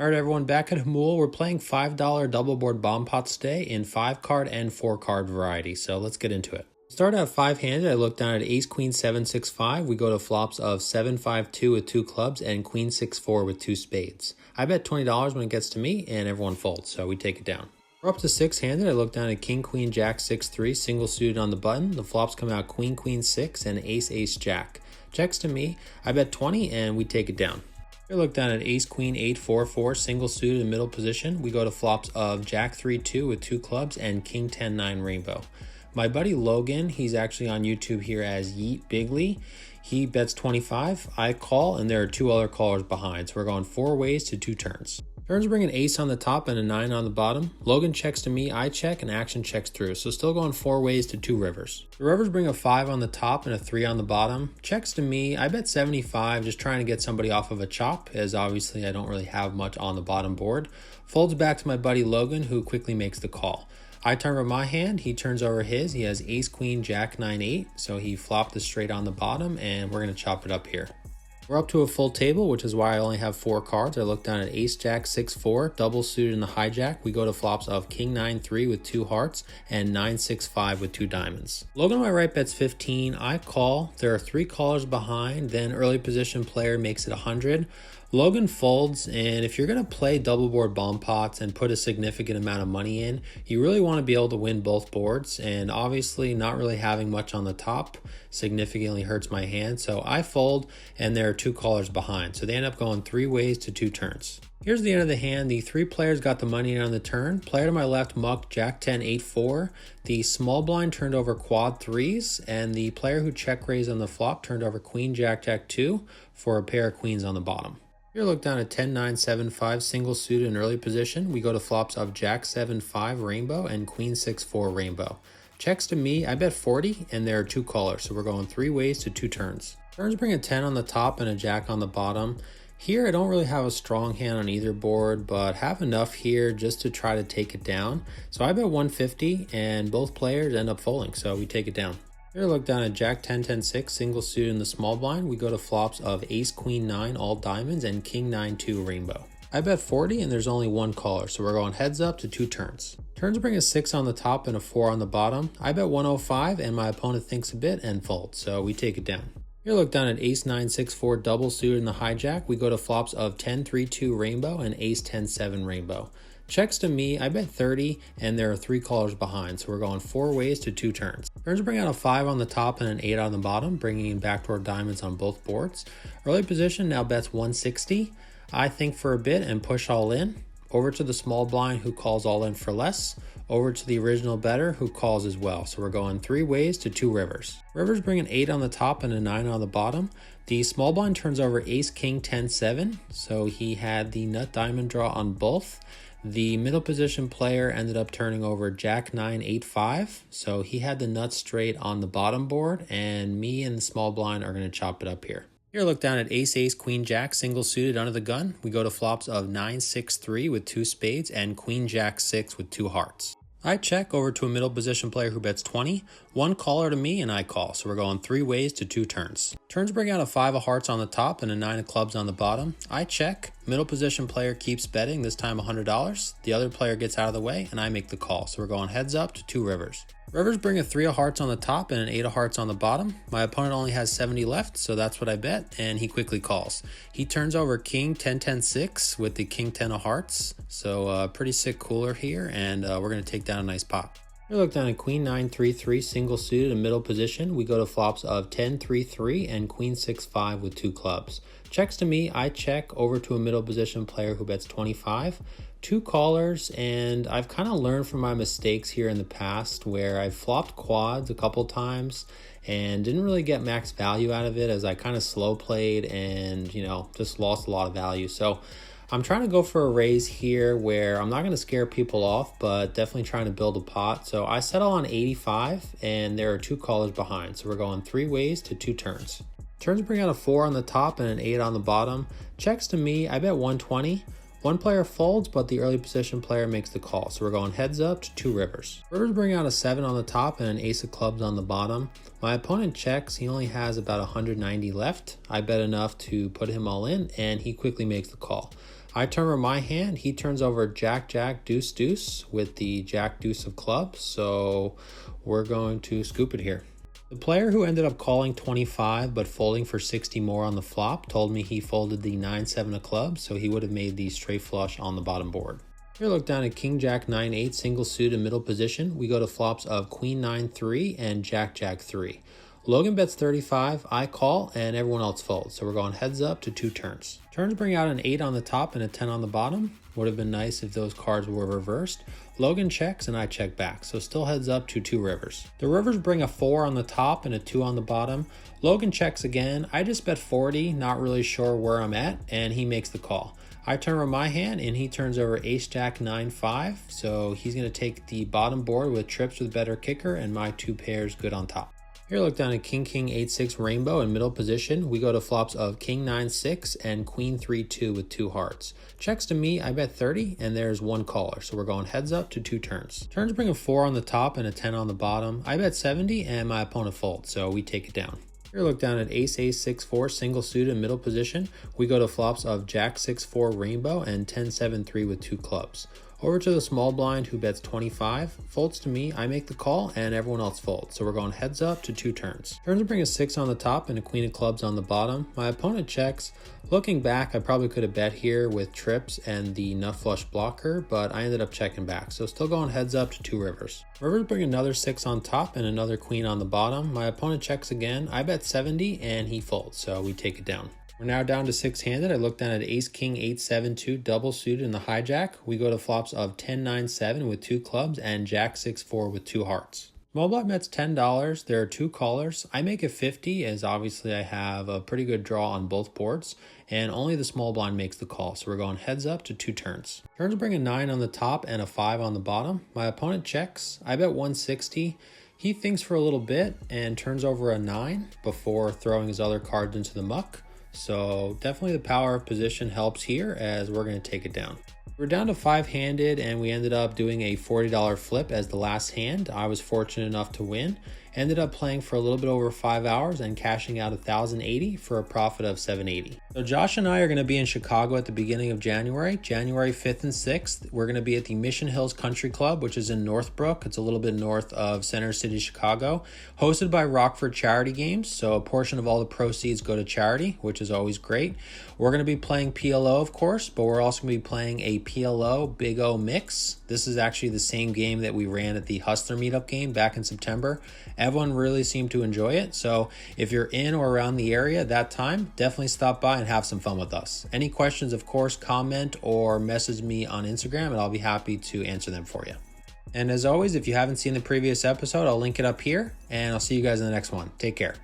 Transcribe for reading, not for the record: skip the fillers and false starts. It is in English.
All right, everyone, back at Hamul. We're playing $5 double board bomb pots today in 5-card and 4-card variety. So let's get into it. Start out 5-handed. I look down at ace, queen, 7, 6, 5. We go to flops of 7, 5, 2 with 2 clubs and queen, 6, 4 with 2 spades. I bet $20 when it gets to me and everyone folds, so we take it down. We're up to 6-handed. I look down at king, queen, jack, 6, 3, single suited on the button. The flops come out queen, queen, 6 and ace, ace, jack. Checks to me. I bet 20 and we take it down. Here, look down at ace, queen, 8, 4, 4, single suited in middle position. We go to flops of jack, 3, 2 with 2 clubs and king, 10, 9 rainbow. My buddy Logan, he's actually on YouTube here as Yeet Bigley. He bets 25. I call, and there are 2 other callers behind. So we're going 4 ways to 2 turns. Turns bring an ace on the top and a 9 on the bottom. Logan checks to me, I check, and action checks through. So still going 4 ways to 2 rivers. The rivers bring a 5 on the top and a 3 on the bottom. Checks to me, I bet 75, just trying to get somebody off of a chop, as obviously I don't really have much on the bottom board. Folds back to my buddy Logan, who quickly makes the call. I turn over my hand, he turns over his. He has ace, queen, jack, 9, 8. So he flopped the straight on the bottom, and we're going to chop it up here. We're up to a full table, which is why I only have 4 cards. I look down at ace, jack, 6, 4, double suited in the hijack. We go to flops of king, 9, 3 with 2 hearts and 9, 6, 5 with 2 diamonds. Logan on my right bets 15. I call. There are 3 callers behind. Then early position player makes it 100. Logan folds, and if you're going to play double board bomb pots and put a significant amount of money in, you really want to be able to win both boards, and obviously not really having much on the top significantly hurts my hand, so I fold, and there are 2 callers behind, so they end up going 3 ways to 2 turns. Here's the end of the hand. The 3 players got the money in on the turn. Player to my left mucked jack 10, 8, 4. The small blind turned over quad 3s, and the player who check raised on the flop turned over queen, jack, jack 2 for a pair of queens on the bottom. Here, look down at 10, 9, 7, 5, single suited in early position. We go to flops of jack, 7, 5 rainbow and queen, 6, 4 rainbow. Checks to me, I bet 40, and there are 2 callers, so we're going 3 ways to 2 turns. Turns bring a 10 on the top and a jack on the bottom. Here, I don't really have a strong hand on either board, but have enough here just to try to take it down. So I bet 150, and both players end up folding, so we take it down. Here, look down at jack 10, 10, 6, single suited in the small blind. We go to flops of ace, queen, 9, all diamonds, and king, 9, 2 rainbow. I bet 40, and there's only 1 caller, so we're going heads up to 2 turns. Turns bring a 6 on the top and a 4 on the bottom. I bet 105, and my opponent thinks a bit and folds, so we take it down. Here, look down at ace, 9, 6, 4, double suited in the hijack. We go to flops of 10, 3, 2 rainbow and ace, 10, 7 rainbow. Checks to me, I bet 30, and there are 3 callers behind, so we're going 4 ways to 2 turns. Turns bring out a 5 on the top and an 8 on the bottom, bringing in backdoor diamonds on both boards. Early position now bets 160. I think for a bit and push all in. Over to the small blind who calls all in for less. Over to the original bettor who calls as well. So we're going 3 ways to 2 rivers. Rivers bring an 8 on the top and a 9 on the bottom. The small blind turns over ace, king, 10, 7. So he had the nut diamond draw on both. The middle position player ended up turning over jack 9, 8, 5. So he had the nut straight on the bottom board, and me and the small blind are going to chop it up here. Here, look down at ace, ace, queen, jack, single suited under the gun. We go to flops of 9, 6, 3 with 2 spades and queen, jack, 6 with 2 hearts. I check over to a middle position player who bets 20, 1 caller to me, and I call, so we're going 3 ways to 2 turns. Turns bring out a 5 of hearts on the top and a 9 of clubs on the bottom. I check, middle position player keeps betting, this time $100. The other player gets out of the way, and I make the call, so we're going heads up to 2 rivers. Rivers bring a 3 of hearts on the top and an 8 of hearts on the bottom. My opponent only has 70 left, so that's what I bet, and he quickly calls. He turns over king 10, 10, 6 with the king 10 of hearts, so pretty sick cooler here, and we're going to take down a nice pot. Here, look down at queen 9, 3, 3, single suited in middle position. We go to flops of 10, 3, 3 and queen 6, 5 with 2 clubs. Checks to me, I check over to a middle position player who bets 25. 2 callers, and I've kind of learned from my mistakes here in the past where I've flopped quads a couple times and didn't really get max value out of it as I kind of slow played and, just lost a lot of value. So I'm trying to go for a raise here where I'm not going to scare people off, but definitely trying to build a pot. So I settle on 85, and there are 2 callers behind. So we're going 3 ways to 2 turns. Turns bring out a 4 on the top and an 8 on the bottom. Checks to me, I bet 120. 1 player folds, but the early position player makes the call. So we're going heads up to 2 rivers. Rivers bring out a 7 on the top and an ace of clubs on the bottom. My opponent checks. He only has about 190 left. I bet enough to put him all in, and he quickly makes the call. I turn over my hand, he turns over Jack, Jack, Deuce, Deuce with the Jack, Deuce of clubs, so we're going to scoop it here. The player who ended up calling 25 but folding for 60 more on the flop told me he folded the 9-7 of clubs, so he would have made the straight flush on the bottom board. Here, look down at King Jack 9-8 single suit in middle position. We go to flops of Queen 9-3 and Jack Jack 3. Logan bets 35, I call, and everyone else folds. So we're going heads up to 2 turns. Turns bring out an 8 on the top and a 10 on the bottom. Would have been nice if those cards were reversed. Logan checks and I check back, so still heads up to 2 rivers. The rivers bring a 4 on the top and a 2 on the bottom. Logan checks again. I just bet 40, not really sure where I'm at, and he makes the call. I turn over my hand and he turns over Ace Jack 9-5, so he's going to take the bottom board with trips with better kicker and my 2 pairs good on top. Here, look down at King King 8-6 rainbow in middle position. We go to flops of King 9-6 and Queen 3-2 with 2 hearts. Checks to me, I bet 30, and there's 1 caller, so we're going heads up to 2 turns. Turns bring a 4 on the top and a 10 on the bottom. I bet 70 and my opponent folds, so we take it down. Here, look down at Ace Ace 6-4 single suit in middle position. We go to flops of Jack 6-4 rainbow and 10-7-3 with 2 clubs. Over to the small blind who bets 25, folds to me, I make the call, and everyone else folds. So we're going heads up to 2 turns. Turns bring a 6 on the top and a queen of clubs on the bottom. My opponent checks. Looking back, I probably could have bet here with trips and the nut flush blocker, but I ended up checking back. So still going heads up to 2 rivers. Rivers bring another 6 on top and another queen on the bottom. My opponent checks again. I bet 70 and he folds, so we take it down. We're now down to 6-handed. I look down at Ace King 8-7-2 double suited in the hijack. We go to flops of 10-9-7 with 2 clubs and Jack 6-4 with 2 hearts. Small blind bets $10. There are 2 callers. I make it 50 as obviously I have a pretty good draw on both boards, and only the small blind makes the call. So we're going heads up to 2 turns. Turns bring a 9 on the top and a 5 on the bottom. My opponent checks. I bet 160. He thinks for a little bit and turns over a 9 before throwing his other cards into the muck. So definitely the power of position helps here as we're going to take it down. We're down to 5-handed and we ended up doing a $40 flip as the last hand. I was fortunate enough to win. Ended up playing for a little bit over 5 hours and cashing out $1,080 for a profit of $780. So Josh and I are going to be in Chicago at the beginning of January 5th and 6th. We're going to be at the Mission Hills Country Club, which is in Northbrook. It's a little bit north of Center City, Chicago, hosted by Rockford Charity Games. So a portion of all the proceeds go to charity, which is always great. We're going to be playing PLO, of course, but we're also going to be playing a PLO Big O mix. This is actually the same game that we ran at the Hustler Meetup game back in September. Everyone really seemed to enjoy it, so if you're in or around the area at that time, definitely stop by and have some fun with us. Any questions, of course, comment or message me on Instagram and I'll be happy to answer them for you. And as always, if you haven't seen the previous episode, I'll link it up here and I'll see you guys in the next one. Take care.